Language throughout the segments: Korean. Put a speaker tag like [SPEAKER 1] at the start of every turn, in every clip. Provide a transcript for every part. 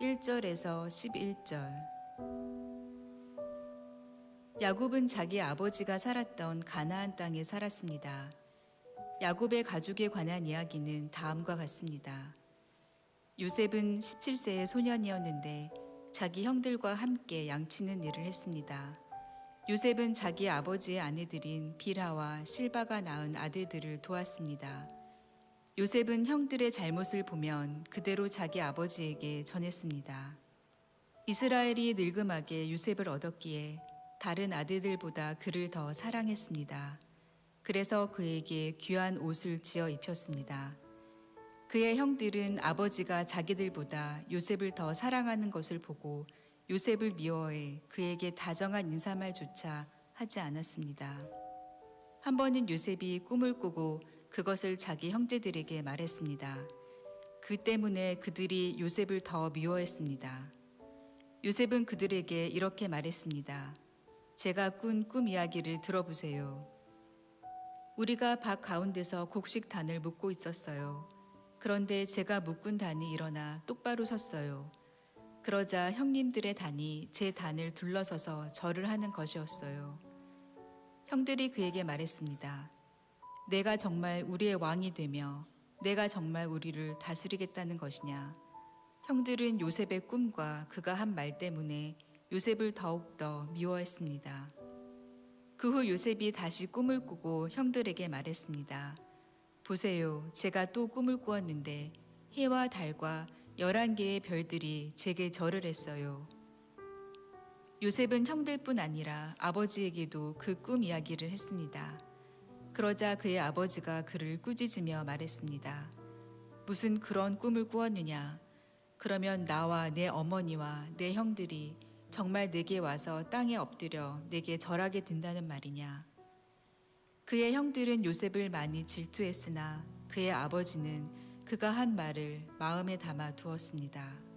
[SPEAKER 1] 1절에서 11절. 야곱은 자기 아버지가 살았던 가나안 땅에 살았습니다. 야곱의 가족에 관한 이야기는 다음과 같습니다. 요셉은 17세의 소년이었는데 자기 형들과 함께 양치는 일을 했습니다. 요셉은 자기 아버지의 아내들인 빌하와 실바가 낳은 아들들을 도왔습니다. 요셉은 형들의 잘못을 보면 그대로 자기 아버지에게 전했습니다. 이스라엘이 늙음하게 요셉을 얻었기에 다른 아들들보다 그를 더 사랑했습니다. 그래서 그에게 귀한 옷을 지어 입혔습니다. 그의 형들은 아버지가 자기들보다 요셉을 더 사랑하는 것을 보고 요셉을 미워해 그에게 다정한 인사말조차 하지 않았습니다. 한 번은 요셉이 꿈을 꾸고 그것을 자기 형제들에게 말했습니다. 그 때문에 그들이 요셉을 더 미워했습니다. 요셉은 그들에게 이렇게 말했습니다. 제가 꾼 꿈 이야기를 들어보세요. 우리가 밭 가운데서 곡식단을 묶고 있었어요. 그런데 제가 묶은 단이 일어나 똑바로 섰어요. 그러자 형님들의 단이 제 단을 둘러서서 절을 하는 것이었어요. 형들이 그에게 말했습니다. 내가 정말 우리의 왕이 되며 내가 정말 우리를 다스리겠다는 것이냐. 형들은 요셉의 꿈과 그가 한 말 때문에 요셉을 더욱더 미워했습니다. 그 후 요셉이 다시 꿈을 꾸고 형들에게 말했습니다. 보세요, 제가 또 꿈을 꾸었는데 해와 달과 11개의 별들이 제게 절을 했어요. 요셉은 형들뿐 아니라 아버지에게도 그 꿈 이야기를 했습니다. 그러자 그의 아버지가 그를 꾸짖으며 말했습니다. 무슨 그런 꿈을 꾸었느냐? 그러면 나와 내 어머니와 내 형들이 정말 내게 와서 땅에 엎드려 내게 절하게 된다는 말이냐? 그의 형들은 요셉을 많이 질투했으나 그의 아버지는 그가 한 말을 마음에 담아 두었습니다.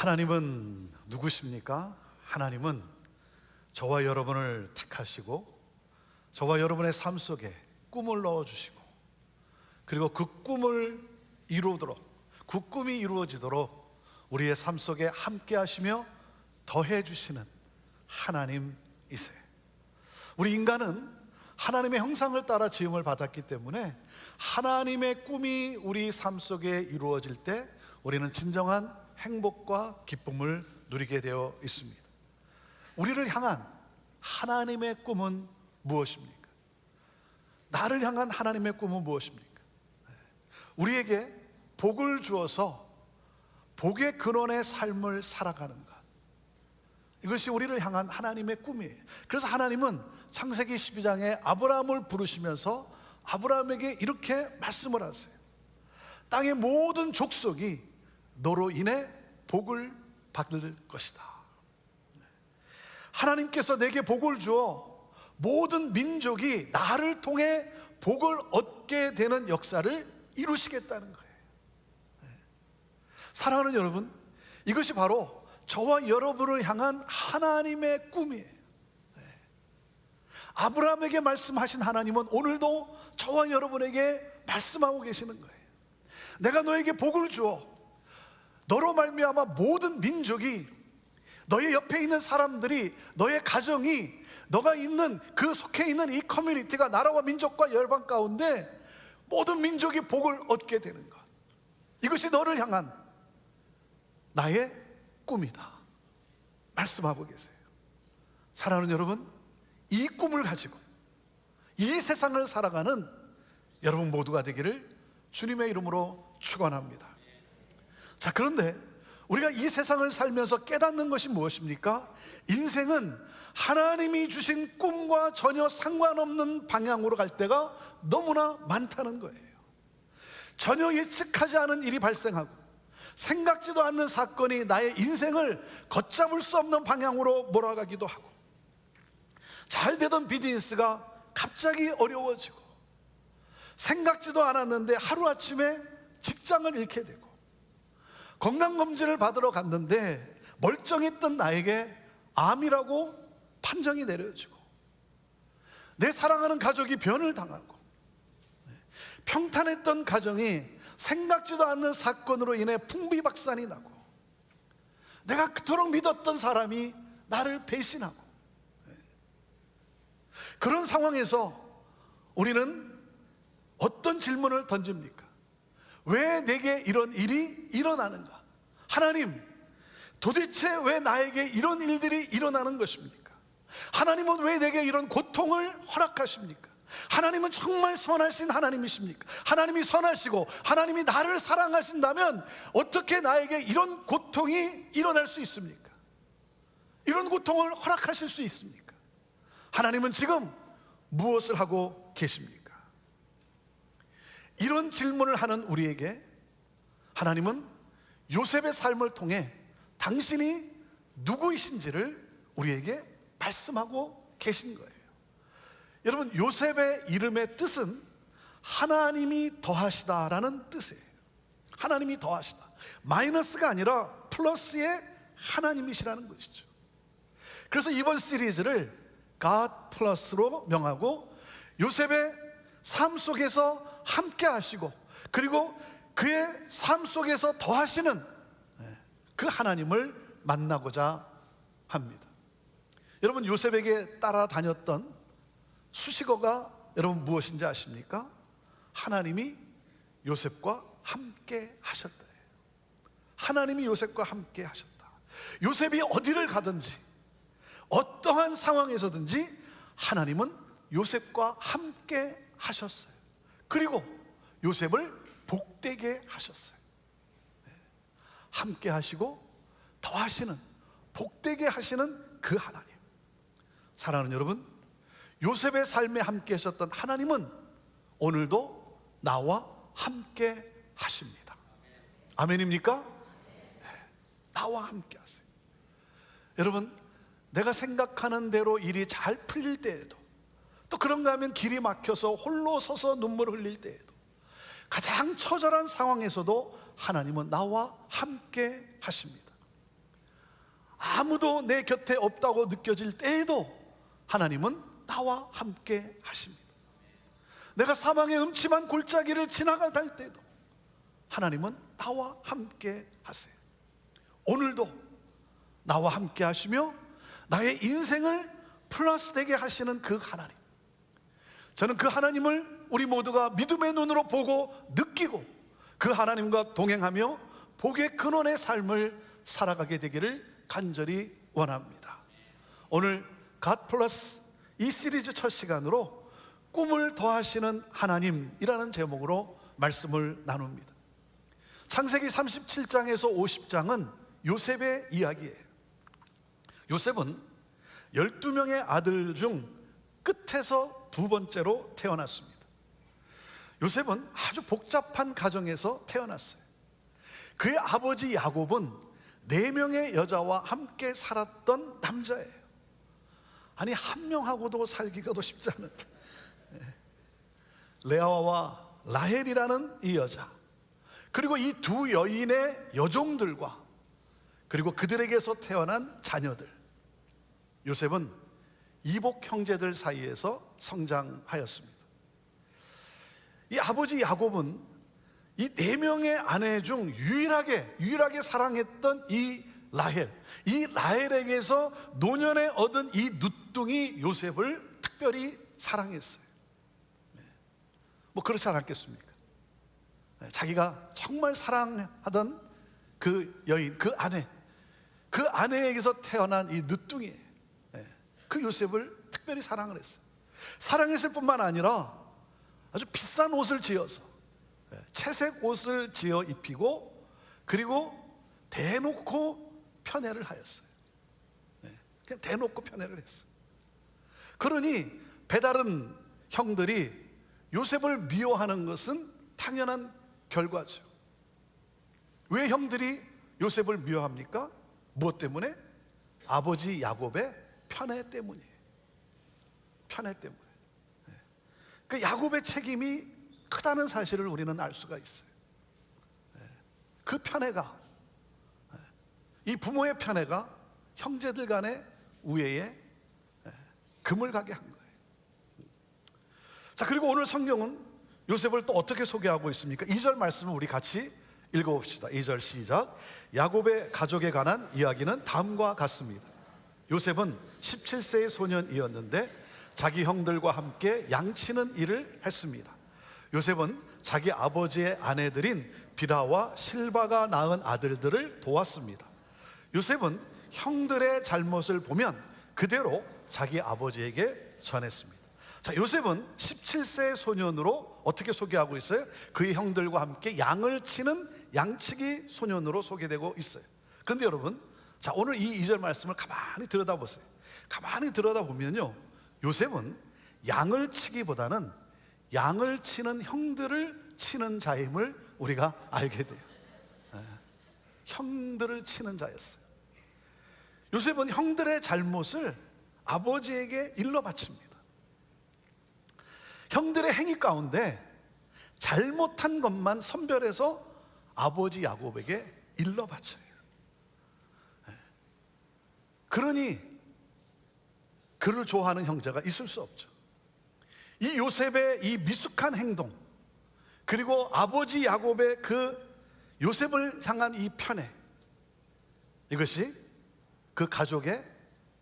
[SPEAKER 2] 하나님은 누구십니까? 하나님은 저와 여러분을 택하시고 저와 여러분의 삶 속에 꿈을 넣어주시고 그리고 그 꿈을 이루도록 그 꿈이 이루어지도록 우리의 삶 속에 함께 하시며 더해 주시는 하나님이세요. 우리 인간은 하나님의 형상을 따라 지음을 받았기 때문에 하나님의 꿈이 우리 삶 속에 이루어질 때 우리는 진정한 행복과 기쁨을 누리게 되어 있습니다. 우리를 향한 하나님의 꿈은 무엇입니까? 나를 향한 하나님의 꿈은 무엇입니까? 우리에게 복을 주어서 복의 근원의 삶을 살아가는 것, 이것이 우리를 향한 하나님의 꿈이에요. 그래서 하나님은 창세기 12장에 아브라함을 부르시면서 아브라함에게 이렇게 말씀을 하세요. 땅의 모든 족속이 너로 인해 복을 받을 것이다. 하나님께서 내게 복을 주어 모든 민족이 나를 통해 복을 얻게 되는 역사를 이루시겠다는 거예요. 사랑하는 여러분, 이것이 바로 저와 여러분을 향한 하나님의 꿈이에요. 아브라함에게 말씀하신 하나님은 오늘도 저와 여러분에게 말씀하고 계시는 거예요. 내가 너에게 복을 주어 너로 말미암아 모든 민족이, 너의 옆에 있는 사람들이, 너의 가정이, 너가 있는 그 속해 있는 이 커뮤니티가 나라와 민족과 열방 가운데 모든 민족이 복을 얻게 되는 것, 이것이 너를 향한 나의 꿈이다 말씀하고 계세요. 사랑하는 여러분, 이 꿈을 가지고 이 세상을 살아가는 여러분 모두가 되기를 주님의 이름으로 축원합니다. 자, 그런데 우리가 이 세상을 살면서 깨닫는 것이 무엇입니까? 인생은 하나님이 주신 꿈과 전혀 상관없는 방향으로 갈 때가 너무나 많다는 거예요. 전혀 예측하지 않은 일이 발생하고 생각지도 않는 사건이 나의 인생을 걷잡을 수 없는 방향으로 몰아가기도 하고, 잘 되던 비즈니스가 갑자기 어려워지고, 생각지도 않았는데 하루아침에 직장을 잃게 되고, 건강검진을 받으러 갔는데 멀쩡했던 나에게 암이라고 판정이 내려지고, 내 사랑하는 가족이 변을 당하고, 평탄했던 가정이 생각지도 않는 사건으로 인해 풍비박산이 나고, 내가 그토록 믿었던 사람이 나를 배신하고, 그런 상황에서 우리는 어떤 질문을 던집니까? 왜 내게 이런 일이 일어나는가? 하나님, 도대체 왜 나에게 이런 일들이 일어나는 것입니까? 하나님은 왜 내게 이런 고통을 허락하십니까? 하나님은 정말 선하신 하나님이십니까? 하나님이 선하시고 하나님이 나를 사랑하신다면 어떻게 나에게 이런 고통이 일어날 수 있습니까? 이런 고통을 허락하실 수 있습니까? 하나님은 지금 무엇을 하고 계십니까? 이런 질문을 하는 우리에게 하나님은 요셉의 삶을 통해 당신이 누구이신지를 우리에게 말씀하고 계신 거예요. 여러분, 요셉의 이름의 뜻은 하나님이 더하시다라는 뜻이에요. 하나님이 더하시다. 마이너스가 아니라 플러스의 하나님이시라는 것이죠. 그래서 이번 시리즈를 God 플러스로 명하고, 요셉의 삶 속에서 함께 하시고, 그리고 그의 삶 속에서 더하시는 그 하나님을 만나고자 합니다. 여러분, 요셉에게 따라다녔던 수식어가 여러분 무엇인지 아십니까? 하나님이 요셉과 함께 하셨다. 하나님이 요셉과 함께 하셨다. 요셉이 어디를 가든지 어떠한 상황에서든지 하나님은 요셉과 함께 하셨어요. 그리고 요셉을 복되게 하셨어요. 함께 하시고 더하시는, 복되게 하시는 그 하나님. 사랑하는 여러분, 요셉의 삶에 함께 하셨던 하나님은 오늘도 나와 함께 하십니다. 아멘입니까? 네, 나와 함께 하세요. 여러분, 내가 생각하는 대로 일이 잘 풀릴 때에도, 또 그런가 하면 길이 막혀서 홀로 서서 눈물을 흘릴 때에도, 가장 처절한 상황에서도 하나님은 나와 함께 하십니다. 아무도 내 곁에 없다고 느껴질 때에도 하나님은 나와 함께 하십니다. 내가 사망의 음침한 골짜기를 지나갈 때도 하나님은 나와 함께 하세요. 오늘도 나와 함께 하시며 나의 인생을 플러스 되게 하시는 그 하나님, 저는 그 하나님을 우리 모두가 믿음의 눈으로 보고 느끼고 그 하나님과 동행하며 복의 근원의 삶을 살아가게 되기를 간절히 원합니다. 오늘 God 플러스 이 시리즈 첫 시간으로 꿈을 더하시는 하나님이라는 제목으로 말씀을 나눕니다. 창세기 37장에서 50장은 요셉의 이야기예요. 요셉은 12명의 아들 중 끝에서 두 번째로 태어났습니다. 요셉은 아주 복잡한 가정에서 태어났어요. 그의 아버지 야곱은 4명의 여자와 함께 살았던 남자예요. 아니, 한 명하고도 살기가 더 쉽지 않은데, 레아와 라헬이라는 이 여자, 그리고 이 두 여인의 여종들과 그리고 그들에게서 태어난 자녀들, 요셉은 이복 형제들 사이에서 성장하였습니다. 이 아버지 야곱은 이 4명의 아내 중 유일하게 사랑했던 이 라헬에게서 노년에 얻은 이 누뚱이 요셉을 특별히 사랑했어요. 뭐 그렇지 않았겠습니까? 자기가 정말 사랑하던 그 여인, 그 아내에게서 태어난 이 누뚱이, 그 요셉을 특별히 사랑을 했어요. 사랑했을 뿐만 아니라 아주 비싼 옷을 지어서, 채색 옷을 지어 입히고, 그리고 대놓고 편애를 하였어요. 그냥 대놓고 편애를 했어요. 그러니 배다른 형들이 요셉을 미워하는 것은 당연한 결과죠. 왜 형들이 요셉을 미워합니까? 무엇 때문에? 아버지 야곱의 편애 때문이에요. 편애 때문에. 그 야곱의 책임이 크다는 사실을 우리는 알 수가 있어요. 그 편애가, 이 부모의 편애가 형제들 간의 우애에 금을 가게 한 거예요. 자, 그리고 오늘 성경은 요셉을 또 어떻게 소개하고 있습니까? 2절 말씀을 우리 같이 읽어봅시다. 2절 시작. 야곱의 가족에 관한 이야기는 다음과 같습니다. 요셉은 17세의 소년이었는데 자기 형들과 함께 양치는 일을 했습니다. 요셉은 자기 아버지의 아내들인 비라와 실바가 낳은 아들들을 도왔습니다. 요셉은 형들의 잘못을 보면 그대로 자기 아버지에게 전했습니다. 자, 요셉은 17세 소년으로 어떻게 소개하고 있어요? 그의 형들과 함께 양을 치는 양치기 소년으로 소개되고 있어요. 그런데 여러분, 자, 오늘 이 2절 말씀을 가만히 들여다보세요. 가만히 들여다보면요, 요셉은 양을 치기보다는 양을 치는 형들을 치는 자임을 우리가 알게 돼요. 형들을 치는 자였어요. 요셉은 형들의 잘못을 아버지에게 일러 바칩니다. 형들의 행위 가운데 잘못한 것만 선별해서 아버지 야곱에게 일러 바쳐요. 그러니 그를 좋아하는 형제가 있을 수 없죠. 이 요셉의 이 미숙한 행동, 그리고 아버지 야곱의 그 요셉을 향한 이 편애, 이것이 그 가족의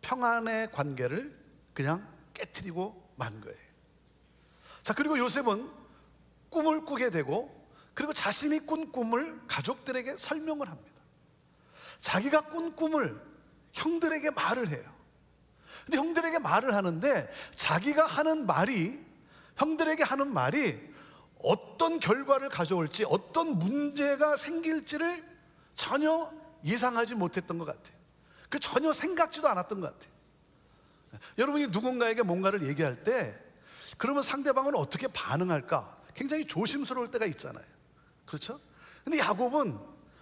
[SPEAKER 2] 평안의 관계를 그냥 깨트리고 만 거예요. 자, 그리고 요셉은 꿈을 꾸게 되고, 그리고 자신이 꾼 꿈을 가족들에게 설명을 합니다. 자기가 꾼 꿈을 형들에게 말을 해요. 근데 형들에게 말을 하는데 자기가 하는 말이, 형들에게 하는 말이 어떤 결과를 가져올지, 어떤 문제가 생길지를 전혀 예상하지 못했던 것 같아요. 그 전혀 생각지도 않았던 것 같아요. 여러분이 누군가에게 뭔가를 얘기할 때 그러면 상대방은 어떻게 반응할까 굉장히 조심스러울 때가 있잖아요. 그렇죠? 근데 야곱은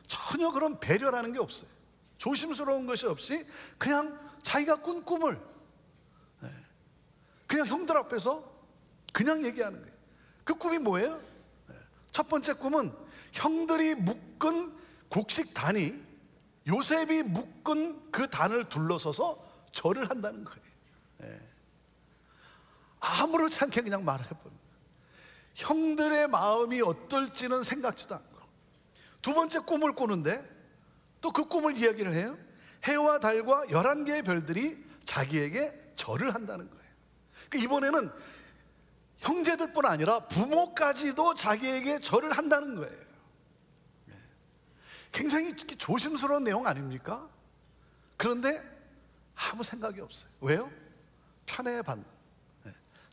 [SPEAKER 2] 전혀 그런 배려라는 게 없어요. 조심스러운 것이 없이 그냥 자기가 꾼 꿈을 그냥 형들 앞에서 그냥 얘기하는 거예요. 그 꿈이 뭐예요? 첫 번째 꿈은 형들이 묶은 곡식단이 요셉이 묶은 그 단을 둘러서서 절을 한다는 거예요. 아무렇지 않게 그냥 말을 해버립니다. 형들의 마음이 어떨지는 생각지도 않고. 두 번째 꿈을 꾸는데 또 그 꿈을 이야기를 해요. 해와 달과 11개의 별들이 자기에게 절을 한다는 거예요. 그러니까 이번에는 형제들뿐 아니라 부모까지도 자기에게 절을 한다는 거예요. 굉장히 조심스러운 내용 아닙니까? 그런데 아무 생각이 없어요. 왜요? 편애받는,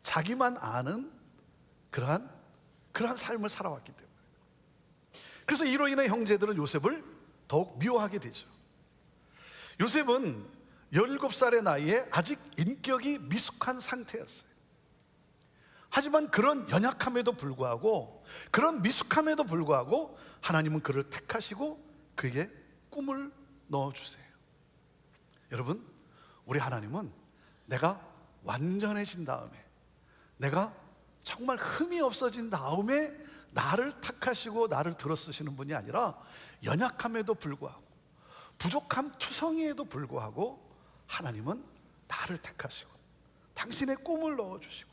[SPEAKER 2] 자기만 아는 그러한 삶을 살아왔기 때문에. 그래서 이로 인해 형제들은 요셉을 더욱 미워하게 되죠. 요셉은 17살의 나이에 아직 인격이 미숙한 상태였어요. 하지만 그런 연약함에도 불구하고, 그런 미숙함에도 불구하고 하나님은 그를 택하시고 그에게 꿈을 넣어주세요. 여러분, 우리 하나님은 내가 완전해진 다음에, 내가 정말 흠이 없어진 다음에 나를 택하시고 나를 들어 쓰시는 분이 아니라 연약함에도 불구하고, 부족함 투성이에도 불구하고 하나님은 나를 택하시고 당신의 꿈을 넣어주시고,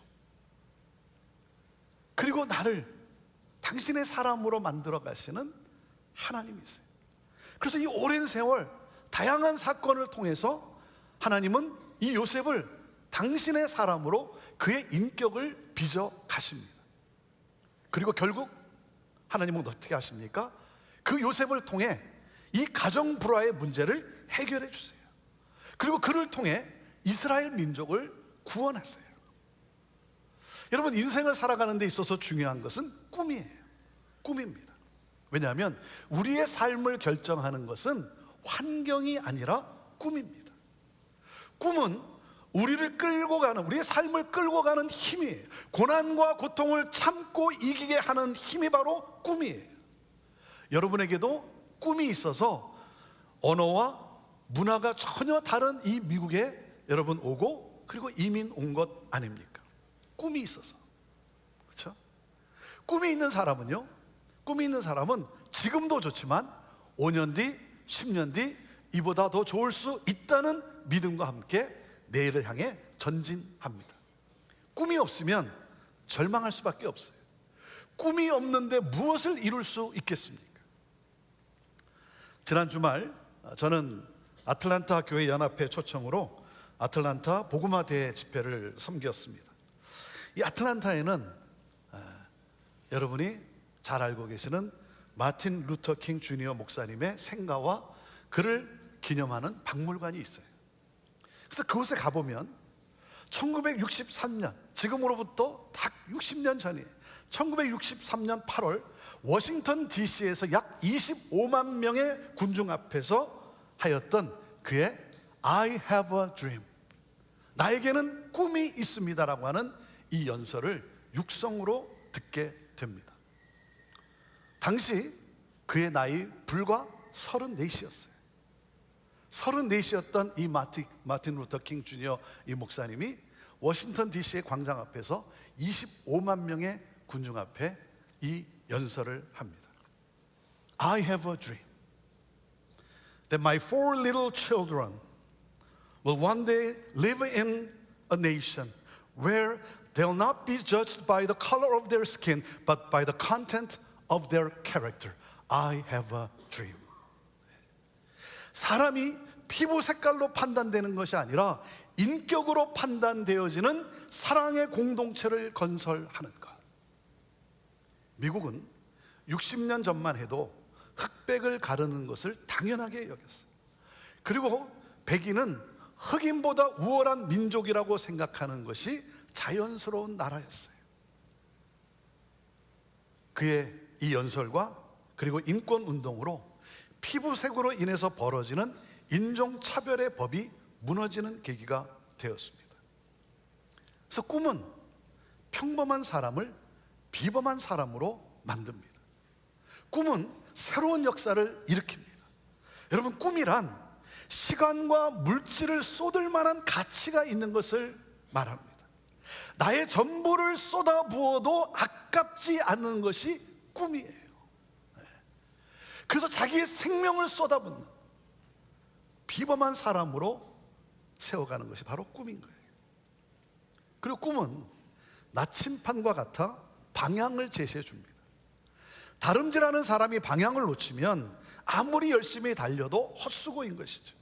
[SPEAKER 2] 그리고 나를 당신의 사람으로 만들어 가시는 하나님이세요. 그래서 이 오랜 세월 다양한 사건을 통해서 하나님은 이 요셉을 당신의 사람으로 그의 인격을 빚어 가십니다. 그리고 결국 하나님은 어떻게 하십니까? 그 요셉을 통해 이 가정 불화의 문제를 해결해 주세요. 그리고 그를 통해 이스라엘 민족을 구원하세요. 여러분, 인생을 살아가는 데 있어서 중요한 것은 꿈이에요. 꿈입니다. 왜냐하면 우리의 삶을 결정하는 것은 환경이 아니라 꿈입니다. 꿈은 우리를 끌고 가는, 우리의 삶을 끌고 가는 힘이에요. 고난과 고통을 참고 이기게 하는 힘이 바로 꿈이에요. 여러분에게도 꿈이 있어서 언어와 문화가 전혀 다른 이 미국에 여러분 오고 그리고 이민 온 것 아닙니까? 꿈이 있어서. 그렇죠? 꿈이 있는 사람은요, 꿈이 있는 사람은 지금도 좋지만 5년 뒤, 10년 뒤 이보다 더 좋을 수 있다는 믿음과 함께 내일을 향해 전진합니다. 꿈이 없으면 절망할 수밖에 없어요. 꿈이 없는데 무엇을 이룰 수 있겠습니까? 지난 주말 저는 아틀란타 교회 연합회 초청으로 아틀란타 복음화 대회 집회를 섬겼습니다. 이 아틀란타에는 여러분이 잘 알고 계시는 마틴 루터 킹 주니어 목사님의 생가와 그를 기념하는 박물관이 있어요. 그래서 그곳에 가보면 1963년, 지금으로부터 딱 60년 전에 1963년 8월 워싱턴 DC에서 약 25만 명의 군중 앞에서 하였던 그의 I have a dream, 나에게는 꿈이 있습니다라고 하는 이 연설을 육성으로 듣게 됩니다. 당시 그의 나이 불과 34이었어요. 34이었던 이 마틴 루터 킹 주니어 이 목사님이 워싱턴 DC의 광장 앞에서 25만 명의 군중 앞에 이 연설을 합니다. I have a dream that my 4 little children will one day live in a nation where they'll not be judged by the color of their skin but by the content of their character. I have a dream. 사람이 피부 색깔로 판단되는 것이 아니라 인격으로 판단되어지는 사랑의 공동체를 건설하는 것. 미국은 60년 전만 해도 흑백을 가르는 것을 당연하게 여겼어요. 그리고 백인은 흑인보다 우월한 민족이라고 생각하는 것이 자연스러운 나라였어요. 그의 이 연설과 그리고 인권운동으로 피부색으로 인해서 벌어지는 인종차별의 법이 무너지는 계기가 되었습니다. 그래서 꿈은 평범한 사람을 비범한 사람으로 만듭니다. 꿈은 새로운 역사를 일으킵니다. 여러분, 꿈이란 시간과 물질을 쏟을 만한 가치가 있는 것을 말합니다. 나의 전부를 쏟아부어도 아깝지 않은 것이 꿈이에요. 그래서 자기의 생명을 쏟아붓는 비범한 사람으로 세워가는 것이 바로 꿈인 거예요. 그리고 꿈은 나침판과 같아 방향을 제시해 줍니다. 다름질하는 사람이 방향을 놓치면 아무리 열심히 달려도 헛수고인 것이죠.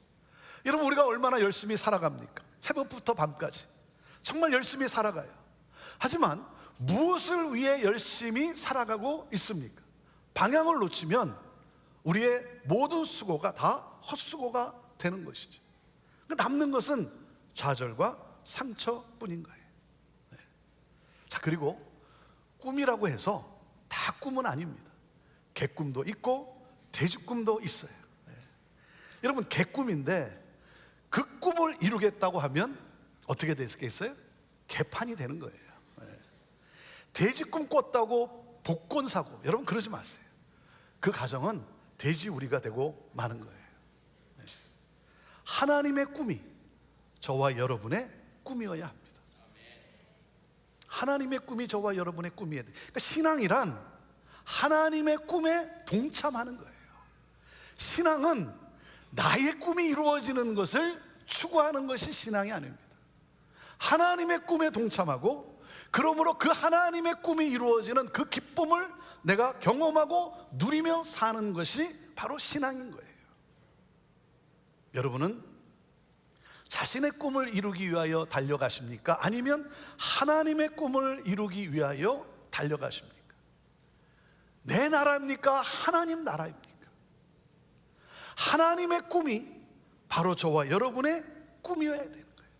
[SPEAKER 2] 여러분, 우리가 얼마나 열심히 살아갑니까? 새벽부터 밤까지 정말 열심히 살아가요. 하지만 무엇을 위해 열심히 살아가고 있습니까? 방향을 놓치면 우리의 모든 수고가 다 헛수고가 되는 것이죠. 남는 것은 좌절과 상처뿐인 거예요. 자, 그리고 꿈이라고 해서 다 꿈은 아닙니다. 개꿈도 있고 돼지꿈도 있어요. 여러분, 개꿈인데 그 꿈을 이루겠다고 하면 어떻게 되겠어요? 개판이 되는 거예요. 돼지꿈 꿨다고 복권 사고, 여러분 그러지 마세요. 그 가정은 돼지우리가 되고 마는 거예요. 하나님의 꿈이 저와 여러분의 꿈이어야 합니다. 하나님의 꿈이 저와 여러분의 꿈이어야 돼요. 그러니까 신앙이란 하나님의 꿈에 동참하는 거예요. 신앙은 나의 꿈이 이루어지는 것을 추구하는 것이 신앙이 아닙니다. 하나님의 꿈에 동참하고, 그러므로 그 하나님의 꿈이 이루어지는 그 기쁨을 내가 경험하고 누리며 사는 것이 바로 신앙인 거예요. 여러분은 자신의 꿈을 이루기 위하여 달려가십니까? 아니면 하나님의 꿈을 이루기 위하여 달려가십니까? 내 나라입니까? 하나님 나라입니까? 하나님의 꿈이 바로 저와 여러분의 꿈이어야 되는 거예요.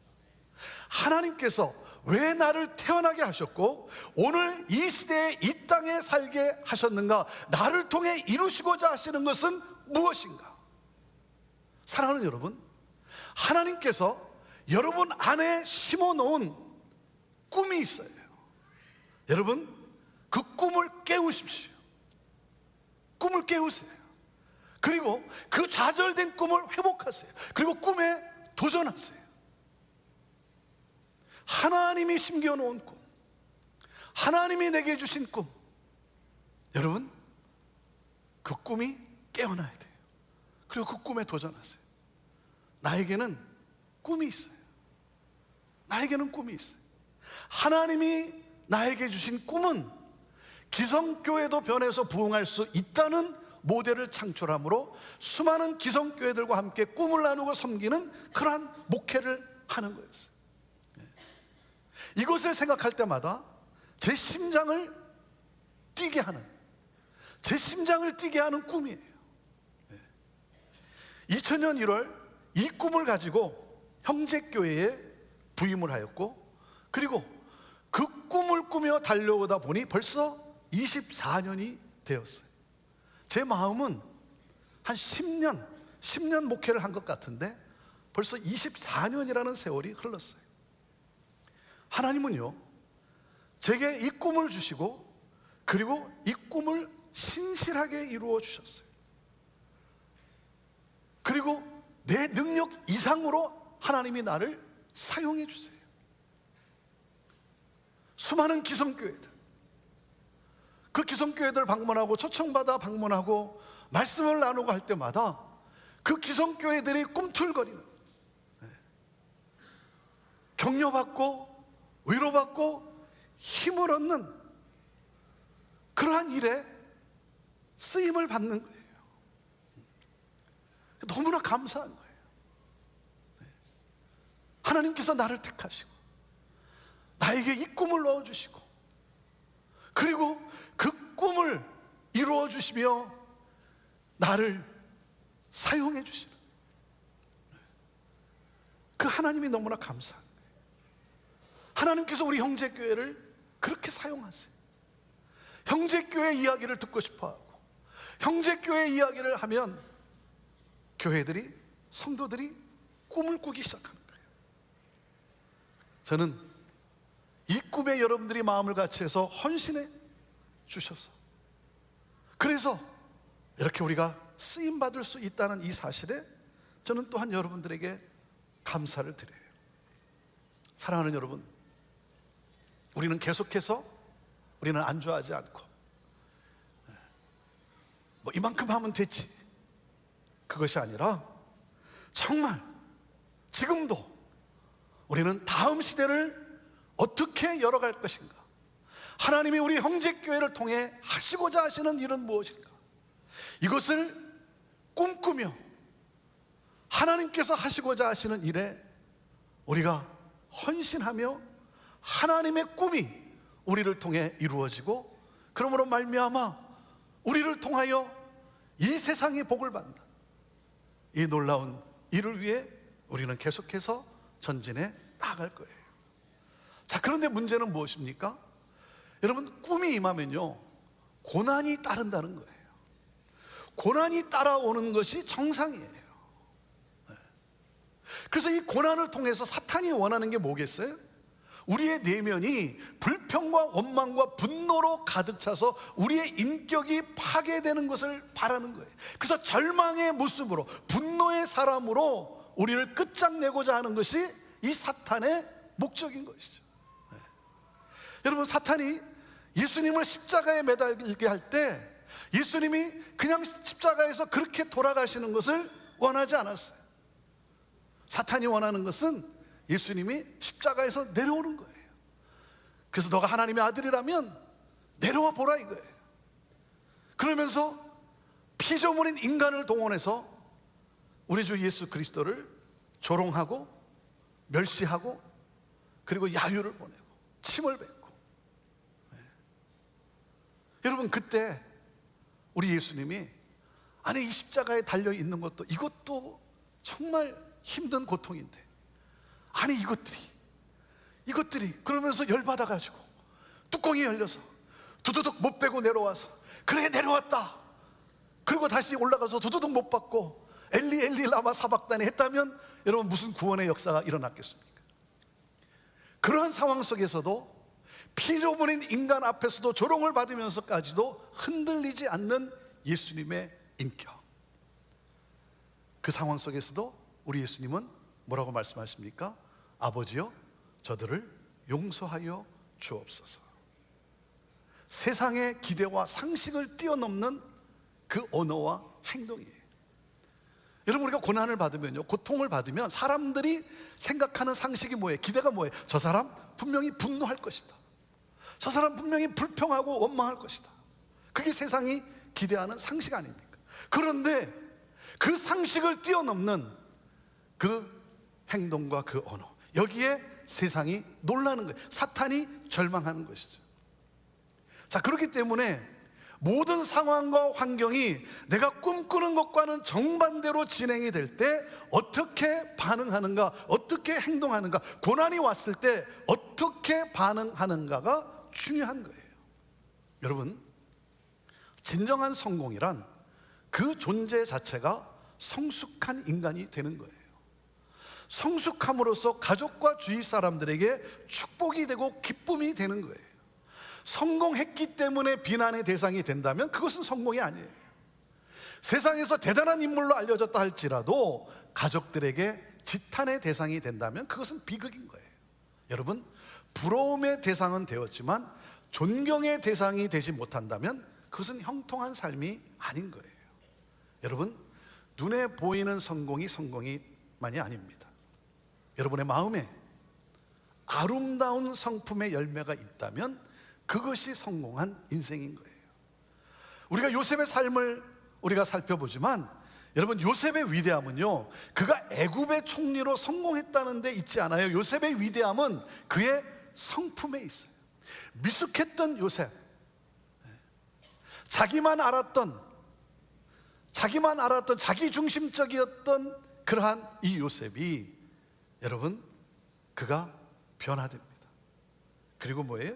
[SPEAKER 2] 하나님께서 왜 나를 태어나게 하셨고 오늘 이 시대에 이 땅에 살게 하셨는가? 나를 통해 이루시고자 하시는 것은 무엇인가? 사랑하는 여러분, 하나님께서 여러분 안에 심어놓은 꿈이 있어요. 여러분 그 꿈을 깨우십시오. 꿈을 깨우세요. 그리고 그 좌절된 꿈을 회복하세요. 그리고 꿈에 도전하세요. 하나님이 심겨놓은 꿈, 하나님이 내게 주신 꿈, 여러분 그 꿈이 깨어나야 돼요. 그리고 그 꿈에 도전하세요. 나에게는 꿈이 있어요. 나에게는 꿈이 있어요. 하나님이 나에게 주신 꿈은 기성교회도 변해서 부흥할 수 있다는 모델을 창출함으로 수많은 기성교회들과 함께 꿈을 나누고 섬기는 그러한 목회를 하는 거였어요. 이것을 생각할 때마다 제 심장을 뛰게 하는, 제 심장을 뛰게 하는 꿈이에요. 2000년 1월 이 꿈을 가지고 형제교회에 부임을 하였고, 그리고 그 꿈을 꾸며 달려오다 보니 벌써 24년이 되었어요. 제 마음은 한 10년 목회를 한 것 같은데 벌써 24년이라는 세월이 흘렀어요. 하나님은요, 제게 이 꿈을 주시고 그리고 이 꿈을 신실하게 이루어 주셨어요. 그리고 내 능력 이상으로 하나님이 나를 사용해 주세요. 수많은 기성교회들, 그 기성교회들 방문하고 초청받아 방문하고 말씀을 나누고 할 때마다 그 기성교회들이 꿈틀거리는, 격려받고 위로받고 힘을 얻는 그러한 일에 쓰임을 받는 거예요. 너무나 감사한 거예요. 하나님께서 나를 택하시고 나에게 이 꿈을 넣어주시고 그리고 그 꿈을 이루어 주시며 나를 사용해 주시는 그 하나님이 너무나 감사한 거예요. 하나님께서 우리 형제교회를 그렇게 사용하세요. 형제교회 이야기를 듣고 싶어하고 형제교회 이야기를 하면 교회들이, 성도들이 꿈을 꾸기 시작하는 거예요. 저는 이 꿈에 여러분들이 마음을 같이 해서 헌신해 주셔서, 그래서 이렇게 우리가 쓰임받을 수 있다는 이 사실에 저는 또한 여러분들에게 감사를 드려요. 사랑하는 여러분, 우리는 계속해서 우리는 안주하지 않고 뭐 이만큼 하면 됐지, 그것이 아니라 정말 지금도 우리는 다음 시대를 어떻게 열어갈 것인가, 하나님이 우리 형제교회를 통해 하시고자 하시는 일은 무엇인가, 이것을 꿈꾸며 하나님께서 하시고자 하시는 일에 우리가 헌신하며 하나님의 꿈이 우리를 통해 이루어지고, 그러므로 말미암아 우리를 통하여 이 세상이 복을 받는 이 놀라운 일을 위해 우리는 계속해서 전진해 나아갈 거예요. 자, 그런데 문제는 무엇입니까? 여러분, 꿈이 임하면요 고난이 따른다는 거예요. 고난이 따라오는 것이 정상이에요. 그래서 이 고난을 통해서 사탄이 원하는 게 뭐겠어요? 우리의 내면이 불평과 원망과 분노로 가득 차서 우리의 인격이 파괴되는 것을 바라는 거예요. 그래서 절망의 모습으로, 분노의 사람으로 우리를 끝장내고자 하는 것이 이 사탄의 목적인 것이죠. 여러분, 사탄이 예수님을 십자가에 매달리게 할 때 예수님이 그냥 십자가에서 그렇게 돌아가시는 것을 원하지 않았어요. 사탄이 원하는 것은 예수님이 십자가에서 내려오는 거예요. 그래서 너가 하나님의 아들이라면 내려와 보라 이거예요. 그러면서 피조물인 인간을 동원해서 우리 주 예수 그리스도를 조롱하고 멸시하고 그리고 야유를 보내고 침을 뱉고, 여러분, 그때 우리 예수님이 아니 이 십자가에 달려 있는 것도, 이것도 정말 힘든 고통인데, 아니 이것들이 그러면서 열받아 가지고 뚜껑이 열려서 두두둑 못 빼고 내려와서, 그래 내려왔다, 그리고 다시 올라가서 두두둑 못 받고 엘리 엘리 라마 사박다니 했다면 여러분 무슨 구원의 역사가 일어났겠습니까? 그러한 상황 속에서도 피조물인 인간 앞에서도 조롱을 받으면서까지도 흔들리지 않는 예수님의 인격, 그 상황 속에서도 우리 예수님은 뭐라고 말씀하십니까? 아버지여 저들을 용서하여 주옵소서. 세상의 기대와 상식을 뛰어넘는 그 언어와 행동이에요. 여러분, 우리가 고난을 받으면요, 고통을 받으면 사람들이 생각하는 상식이 뭐예요? 기대가 뭐예요? 저 사람 분명히 분노할 것이다, 저 사람 분명히 불평하고 원망할 것이다. 그게 세상이 기대하는 상식 아닙니까? 그런데 그 상식을 뛰어넘는 그 행동과 그 언어, 여기에 세상이 놀라는 거예요. 사탄이 절망하는 것이죠. 자, 그렇기 때문에 모든 상황과 환경이 내가 꿈꾸는 것과는 정반대로 진행이 될 때 어떻게 반응하는가, 어떻게 행동하는가, 고난이 왔을 때 어떻게 반응하는가가 중요한 거예요. 여러분, 진정한 성공이란 그 존재 자체가 성숙한 인간이 되는 거예요. 성숙함으로써 가족과 주위 사람들에게 축복이 되고 기쁨이 되는 거예요. 성공했기 때문에 비난의 대상이 된다면 그것은 성공이 아니에요. 세상에서 대단한 인물로 알려졌다 할지라도 가족들에게 지탄의 대상이 된다면 그것은 비극인 거예요. 여러분, 부러움의 대상은 되었지만 존경의 대상이 되지 못한다면 그것은 형통한 삶이 아닌 거예요. 여러분, 눈에 보이는 성공이 성공이만이 아닙니다. 여러분의 마음에 아름다운 성품의 열매가 있다면 그것이 성공한 인생인 거예요. 우리가 요셉의 삶을 우리가 살펴보지만 여러분, 요셉의 위대함은요, 그가 애굽의 총리로 성공했다는 데 있지 않아요. 요셉의 위대함은 그의 성품에 있어요. 미숙했던 요셉, 자기만 알았던 자기 중심적이었던 그러한 이 요셉이 여러분, 그가 변화됩니다. 그리고 뭐예요?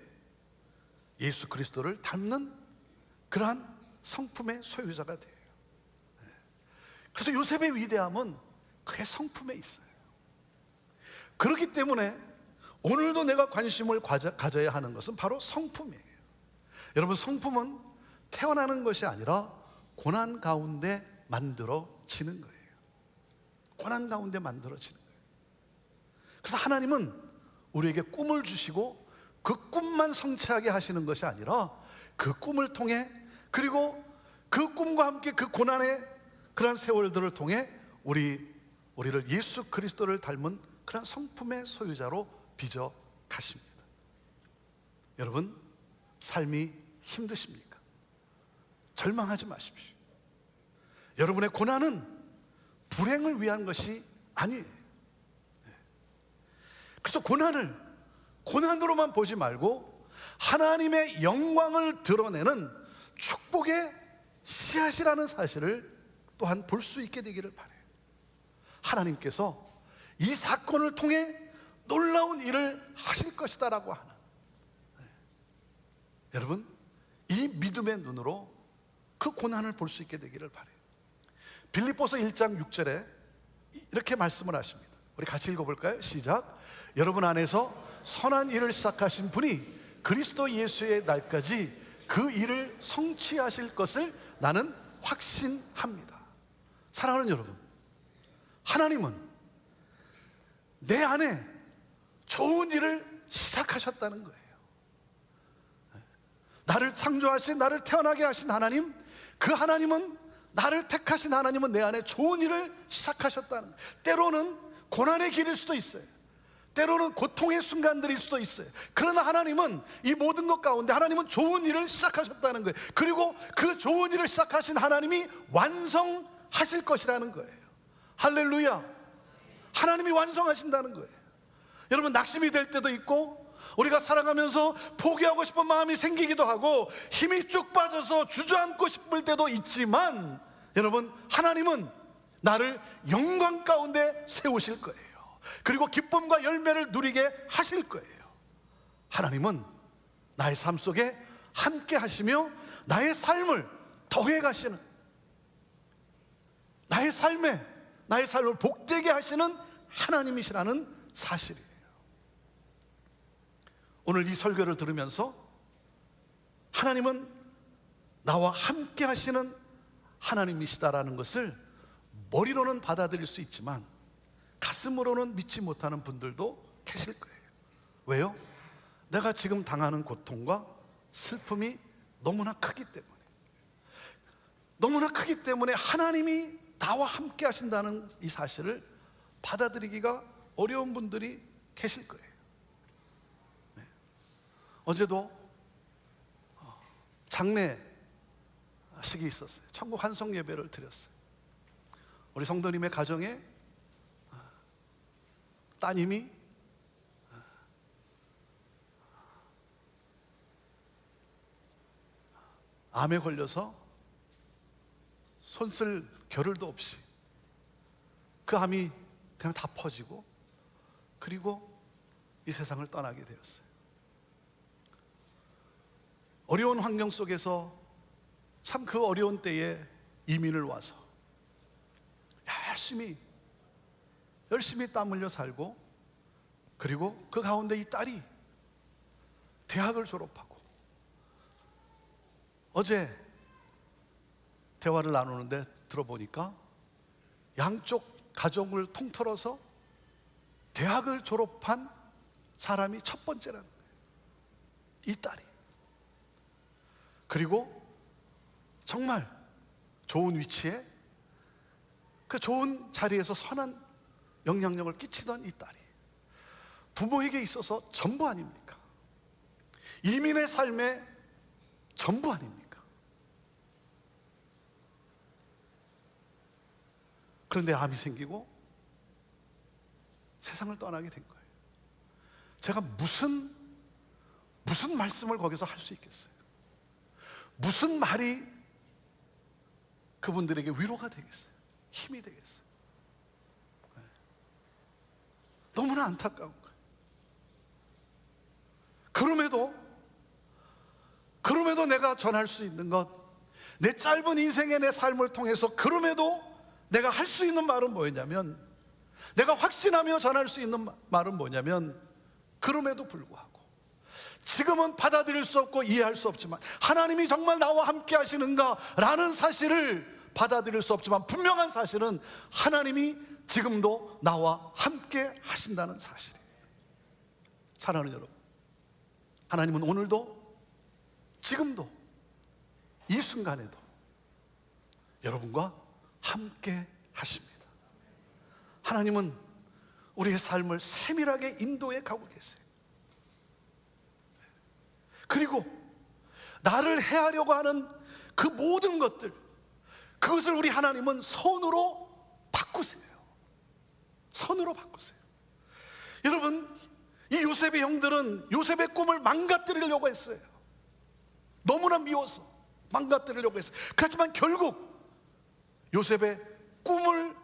[SPEAKER 2] 예수 그리스도를 닮는 그러한 성품의 소유자가 돼요. 그래서 요셉의 위대함은 그의 성품에 있어요. 그렇기 때문에 오늘도 내가 관심을 가져야 하는 것은 바로 성품이에요. 여러분, 성품은 태어나는 것이 아니라 고난 가운데 만들어지는 거예요. 고난 가운데 만들어지는 거예요. 그래서 하나님은 우리에게 꿈을 주시고 그 꿈만 성취하게 하시는 것이 아니라 그 꿈을 통해, 그리고 그 꿈과 함께 그 고난의 그런 세월들을 통해 우리를 예수 그리스도를 닮은 그런 성품의 소유자로 빚어 가십니다. 여러분, 삶이 힘드십니까? 절망하지 마십시오. 여러분의 고난은 불행을 위한 것이 아니에요. 그래서 고난으로만 보지 말고 하나님의 영광을 드러내는 축복의 씨앗이라는 사실을 또한 볼 수 있게 되기를 바라요. 하나님께서 이 사건을 통해 놀라운 일을 하실 것이다 라고 하는, 여러분, 이 믿음의 눈으로 그 고난을 볼 수 있게 되기를 바라요. 빌립보서 1장 6절에 이렇게 말씀을 하십니다. 우리 같이 읽어볼까요? 시작. 여러분 안에서 선한 일을 시작하신 분이 그리스도 예수의 날까지 그 일을 성취하실 것을 나는 확신합니다. 사랑하는 여러분, 하나님은 내 안에 좋은 일을 시작하셨다는 거예요. 나를 창조하신, 나를 태어나게 하신 하나님, 그 하나님은, 나를 택하신 하나님은 내 안에 좋은 일을 시작하셨다는 거예요. 때로는 고난의 길일 수도 있어요. 때로는 고통의 순간들일 수도 있어요. 그러나 하나님은 이 모든 것 가운데 하나님은 좋은 일을 시작하셨다는 거예요. 그리고 그 좋은 일을 시작하신 하나님이 완성하실 것이라는 거예요. 할렐루야. 하나님이 완성하신다는 거예요. 여러분, 낙심이 될 때도 있고 우리가 살아가면서 포기하고 싶은 마음이 생기기도 하고 힘이 쭉 빠져서 주저앉고 싶을 때도 있지만, 여러분, 하나님은 나를 영광 가운데 세우실 거예요. 그리고 기쁨과 열매를 누리게 하실 거예요. 하나님은 나의 삶 속에 함께 하시며 나의 삶을 더해 가시는, 나의 삶을 복되게 하시는 하나님이시라는 사실이에요. 오늘 이 설교를 들으면서 하나님은 나와 함께 하시는 하나님이시다라는 것을 머리로는 받아들일 수 있지만 가슴으로는 믿지 못하는 분들도 계실 거예요. 왜요? 내가 지금 당하는 고통과 슬픔이 너무나 크기 때문에 하나님이 나와 함께 하신다는 이 사실을 받아들이기가 어려운 분들이 계실 거예요. 네. 어제도 장례식이 있었어요. 천국 환송 예배를 드렸어요. 우리 성도님의 가정에 따님이 암에 걸려서 손 쓸 겨를도 없이 그 암이 그냥 다 퍼지고 그리고 이 세상을 떠나게 되었어요. 어려운 환경 속에서 참 그 어려운 때에 이민을 와서 열심히 땀 흘려 살고, 그리고 그 가운데 이 딸이 대학을 졸업하고, 어제 대화를 나누는데 들어보니까 양쪽 가족을 통틀어서 대학을 졸업한 사람이 첫 번째라는 거예요. 이 딸이. 그리고 정말 좋은 위치에 그 좋은 자리에서 선한 영향력을 끼치던 이 딸이 부모에게 있어서 전부 아닙니까? 이민의 삶의 전부 아닙니까? 그런데 암이 생기고 세상을 떠나게 된 거예요. 제가 무슨 말씀을 거기서 할 수 있겠어요? 무슨 말이 그분들에게 위로가 되겠어요? 힘이 되겠어요? 네. 너무나 안타까운 거예요. 그럼에도 내가 전할 수 있는 것, 내 짧은 인생의 내 삶을 통해서 그럼에도 내가 할 수 있는 말은 뭐였냐면, 내가 확신하며 전할 수 있는 말은 뭐냐면, 그럼에도 불구하고 지금은 받아들일 수 없고 이해할 수 없지만 하나님이 정말 나와 함께 하시는가 라는 사실을 받아들일 수 없지만 분명한 사실은 하나님이 지금도 나와 함께 하신다는 사실이에요. 사랑하는 여러분, 하나님은 오늘도 지금도 이 순간에도 여러분과 함께 하십니다. 하나님은 우리의 삶을 세밀하게 인도해 가고 계세요. 그리고 나를 해하려고 하는 그 모든 것들, 그것을 우리 하나님은 선으로 바꾸세요. 선으로 바꾸세요. 여러분, 이 요셉의 형들은 요셉의 꿈을 망가뜨리려고 했어요. 너무나 미워서 망가뜨리려고 했어요. 그렇지만 결국 요셉의 꿈을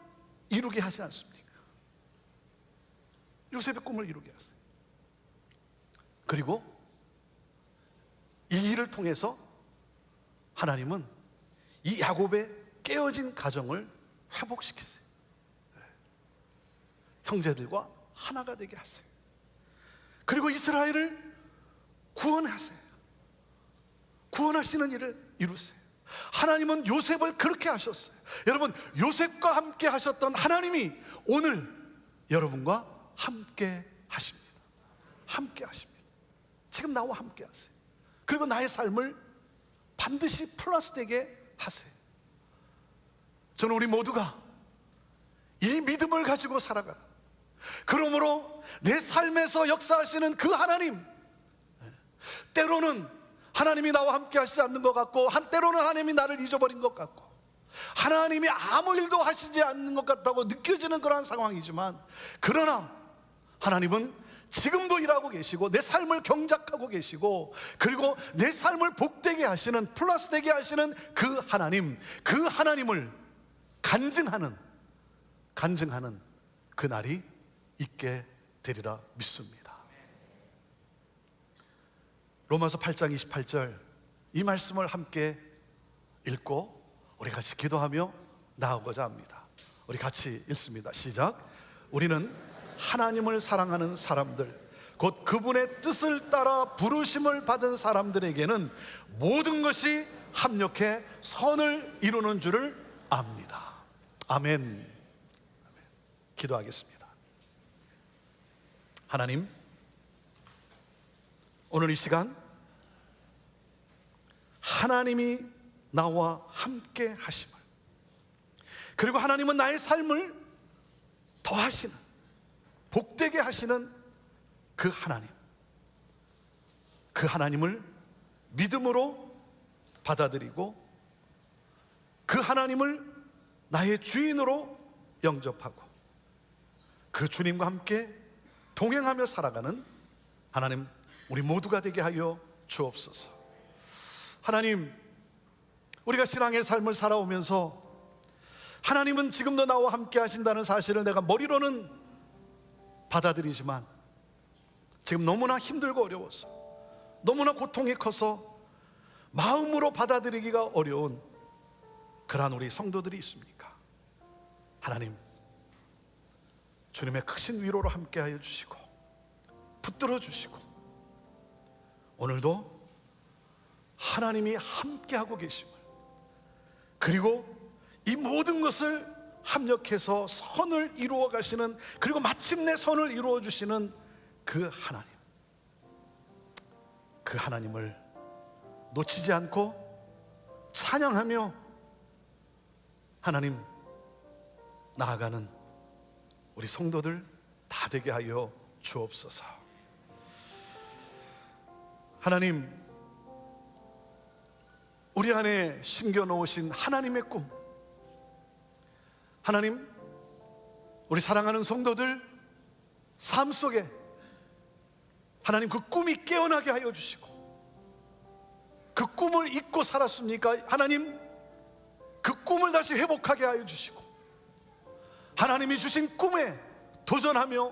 [SPEAKER 2] 이루게 하지 않습니까? 요셉의 꿈을 이루게 하세요. 그리고 이 일을 통해서 하나님은 이 야곱의 깨어진 가정을 회복시키세요. 형제들과 하나가 되게 하세요. 그리고 이스라엘을 구원하세요. 구원하시는 일을 이루세요. 하나님은 요셉을 그렇게 하셨어요. 여러분, 요셉과 함께 하셨던 하나님이 오늘 여러분과 함께 하십니다. 함께 하십니다. 지금 나와 함께 하세요. 그리고 나의 삶을 반드시 플러스 되게 하세요. 저는 우리 모두가 이 믿음을 가지고 살아가는, 그러므로 내 삶에서 역사하시는 그 하나님, 때로는 하나님이 나와 함께 하시지 않는 것 같고, 한때로는 하나님이 나를 잊어버린 것 같고, 하나님이 아무 일도 하시지 않는 것 같다고 느껴지는 그러한 상황이지만, 그러나 하나님은 지금도 일하고 계시고 내 삶을 경작하고 계시고, 그리고 내 삶을 복되게 하시는, 플러스 되게 하시는 그 하나님, 그 하나님을 간증하는 그 날이 있게 되리라 믿습니다. 로마서 8장 28절 이 말씀을 함께 읽고 우리 같이 기도하며 나아가고자 합니다. 우리 같이 읽습니다. 시작. 우리는 하나님을 사랑하는 사람들, 곧 그분의 뜻을 따라 부르심을 받은 사람들에게는 모든 것이 합력해 선을 이루는 줄을 압니다. 아멘. 기도하겠습니다. 하나님, 오늘 이 시간 하나님이 나와 함께 하심을, 그리고 하나님은 나의 삶을 더하시는, 복되게 하시는 그 하나님을 믿음으로 받아들이고 그 하나님을 나의 주인으로 영접하고 그 주님과 함께 동행하며 살아가는 하나님, 우리 모두가 되게 하여 주옵소서. 하나님, 우리가 신앙의 삶을 살아오면서 하나님은 지금도 나와 함께 하신다는 사실을 내가 머리로는 받아들이지만 지금 너무나 힘들고 어려워서, 너무나 고통이 커서 마음으로 받아들이기가 어려운 그러한 우리 성도들이 있습니까? 하나님, 주님의 크신 위로로 함께하여 주시고 붙들어 주시고 오늘도 하나님이 함께하고 계심을, 그리고 이 모든 것을 합력해서 선을 이루어 가시는, 그리고 마침내 선을 이루어 주시는 그 하나님을 놓치지 않고 찬양하며 하나님 나아가는 우리 성도들 다 되게 하여 주옵소서. 하나님, 우리 안에 심겨 놓으신 하나님의 꿈, 하나님, 우리 사랑하는 성도들 삶 속에 하나님 그 꿈이 깨어나게 하여 주시고, 그 꿈을 잊고 살았습니까? 하나님, 그 꿈을 다시 회복하게 하여 주시고, 하나님이 주신 꿈에 도전하며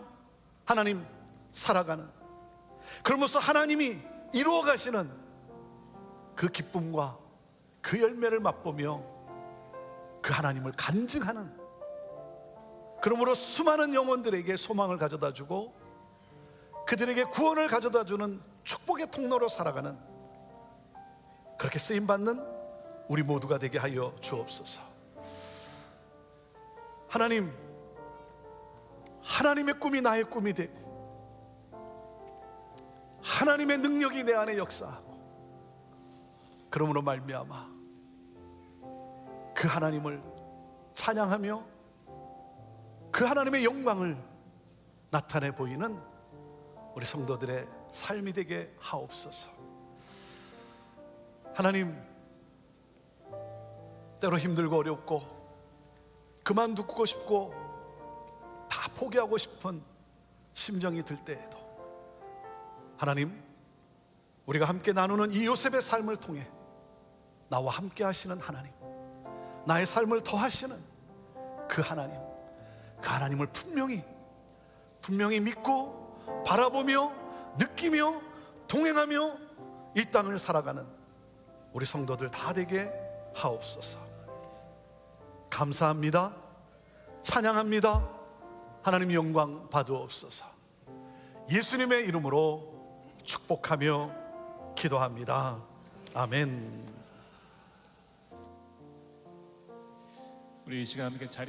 [SPEAKER 2] 하나님 살아가는, 그러면서 하나님이 이루어 가시는 그 기쁨과 그 열매를 맛보며 그 하나님을 간증하는, 그러므로 수많은 영혼들에게 소망을 가져다 주고 그들에게 구원을 가져다 주는 축복의 통로로 살아가는, 그렇게 쓰임받는 우리 모두가 되게 하여 주옵소서. 하나님, 하나님의 꿈이 나의 꿈이 되고 하나님의 능력이 내 안에 역사하고, 그러므로 말미암아 그 하나님을 찬양하며 그 하나님의 영광을 나타내 보이는 우리 성도들의 삶이 되게 하옵소서. 하나님, 때로 힘들고 어렵고 그만두고 싶고 다 포기하고 싶은 심정이 들 때에도 하나님, 우리가 함께 나누는 이 요셉의 삶을 통해 나와 함께 하시는 하나님, 나의 삶을 더하시는 그 하나님을 분명히 믿고 바라보며 느끼며 동행하며 이 땅을 살아가는 우리 성도들 다 되게 하옵소서. 감사합니다. 찬양합니다. 하나님 영광 받으옵소서. 예수님의 이름으로 축복하며 기도합니다. 아멘.
[SPEAKER 3] 우리 이 시간 함께 자리